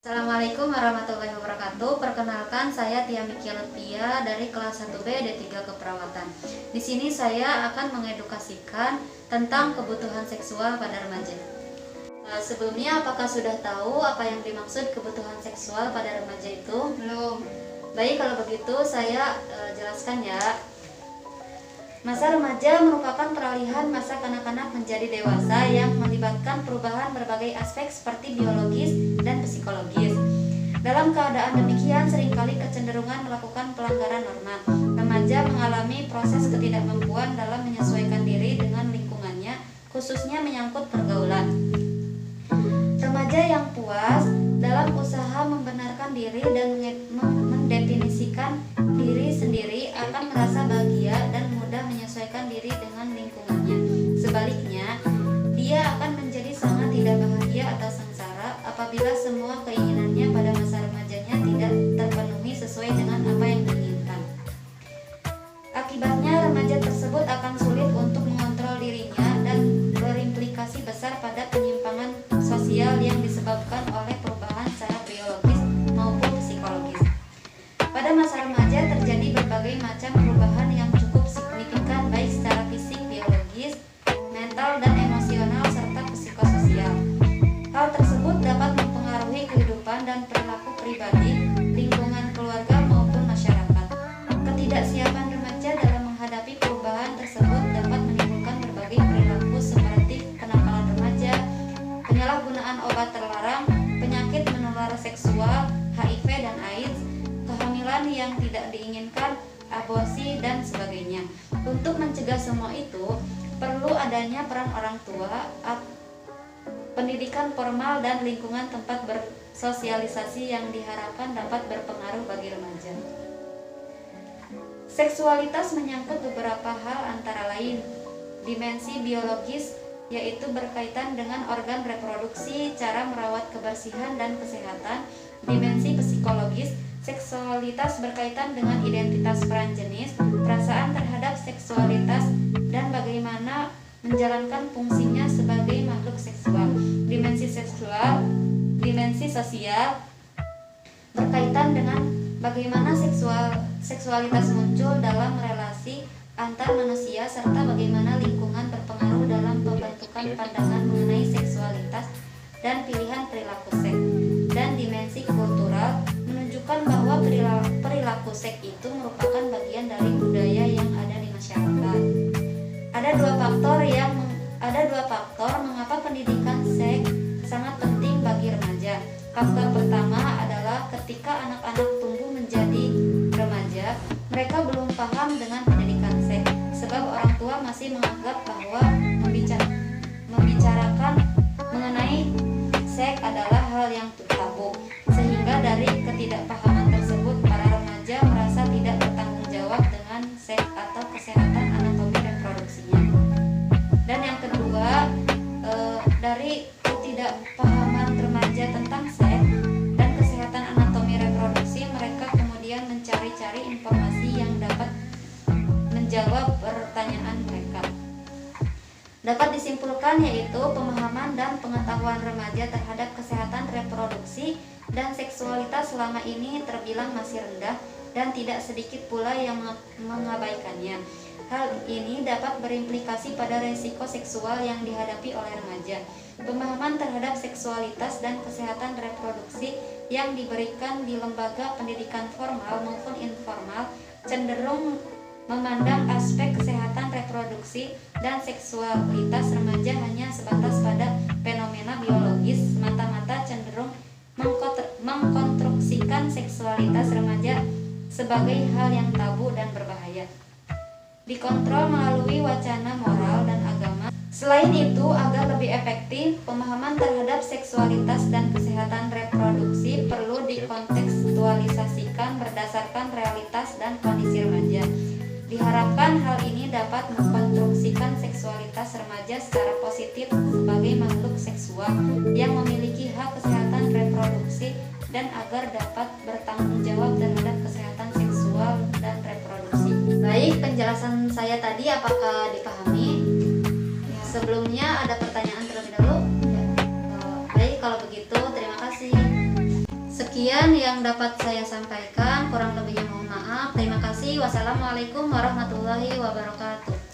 Assalamualaikum warahmatullahi wabarakatuh. Perkenalkan, saya Tia Mikia Lutfia dari kelas 1B D3 Keperawatan. Di sini saya akan mengedukasikan tentang kebutuhan seksual pada remaja. Sebelumnya, apakah sudah tahu apa yang dimaksud kebutuhan seksual pada remaja itu? Belum. Baik, kalau begitu saya jelaskan ya. Masa remaja merupakan peralihan masa kanak-kanak menjadi dewasa yang melibatkan perubahan berbagai aspek seperti biologis dan psikologis. Dalam keadaan demikian, seringkali kecenderungan melakukan pelanggaran norma. Remaja mengalami proses ketidakmampuan dalam menyesuaikan diri dengan lingkungannya, khususnya menyangkut pergaulan. Remaja yang puas dalam usaha membenarkan diri dan mendefinisikan diri sendiri akan merasa bahagia dan mudah menyesuaikan diri dengan lingkungannya. Sebaliknya, dia akan menjadi sangat tidak bahagia atau sengsara apabila semua keinginannya pada masa remajanya tidak terpenuhi sesuai dengan apa yang diinginkan. Akibatnya, remaja tersebut akan sulit untuk mengontrol dirinya dan berimplikasi besar pada penyimpangan sosial yang disebabkan oleh perubahan secara biologis maupun psikologis. Pada masa remaja terjadi berbagai macam perubahan yang cukup signifikan baik secara fisik, biologis, mental, dan emosional serta psikososial. Hal tersebut dapat mempengaruhi kehidupan dan perilaku pribadi, lingkungan keluarga maupun masyarakat. Ketidaksiapan remaja dalam menghadapi perubahan tersebut dapat menimbulkan berbagai perilaku seperti kenakalan remaja, penyalahgunaan obat terlarang, penyakit menular seksual, HIV dan AIDS, kehamilan yang tidak diinginkan, aborsi, dan sebagainya. Untuk mencegah semua itu, perlu adanya peran orang tua, pendidikan formal, dan lingkungan tempat bersosialisasi yang diharapkan dapat berpengaruh bagi remaja. Seksualitas menyangkut beberapa hal antara lain dimensi biologis, yaitu berkaitan dengan organ reproduksi, cara merawat kebersihan dan kesehatan. Dimensi psikologis, seksualitas berkaitan dengan identitas peran jenis, perasaan terhadap seksualitas, dan bagaimana menjalankan fungsinya sebagai makhluk seksual. Dimensi sosial berkaitan dengan bagaimana seksualitas muncul dalam relasi antar manusia serta bagaimana lingkungan berpengaruh dalam pembentukan pandangan mengenai seksualitas dan pilihan perilaku seks. Dan dimensi kultural menunjukkan bahwa perilaku seks itu merupakan bagian dari budaya yang ada di masyarakat. Ada dua faktor mengapa pendidikan seks sangat penting bagi remaja. Faktor pertama adalah ketika anak-anak tumbuh menjadi remaja, mereka belum paham dengan pendidikan seks, sebab orang tua masih menganggap bahwa membicarakan mengenai seks adalah hal yang tabu. Sehingga dari ketidakpahaman tersebut, para remaja merasa tidak bertanggung jawab dengan seks atau kesehatan anatomi reproduksinya. Dan yang kedua, dari ketidakpahaman remaja tentang seks dan kesehatan anatomi reproduksi, mereka kemudian mencari-cari informasi yang dapat menjawab pertanyaan mereka. Dapat disimpulkan yaitu pemahaman dan pengetahuan remaja terhadap kesehatan reproduksi dan seksualitas selama ini terbilang masih rendah dan tidak sedikit pula yang mengabaikannya. Hal ini dapat berimplikasi pada resiko seksual yang dihadapi oleh remaja. Pemahaman terhadap seksualitas dan kesehatan reproduksi yang diberikan di lembaga pendidikan formal maupun informal cenderung memandang aspek kesehatan reproduksi dan seksualitas remaja hanya sebatas pada fenomena biologis semata-mata, cenderung mengkonstruksikan seksualitas remaja sebagai hal yang tabu dan berbahaya. Dikontrol melalui wacana moral dan agama. Selain itu, agar lebih efektif, pemahaman terhadap seksualitas dan kesehatan reproduksi perlu dikontekstualisasikan berdasarkan realitas dan kondisi remaja. Diharapkan hal ini dapat mengkonstruksikan seksualitas remaja secara positif sebagai makhluk seksual yang memiliki hak kesehatan reproduksi dan agar dapat bertanggung jawab terhadap kesehatan seksual dan reproduksi. Baik, penjelasan saya tadi apakah dipahami? Sebelumnya ada pertanyaan terlebih dahulu? Baik, kalau begitu terima kasih. Sekian yang dapat saya sampaikan, kurang lebihnya mohon maaf. Terima kasih. Wassalamualaikum warahmatullahi wabarakatuh.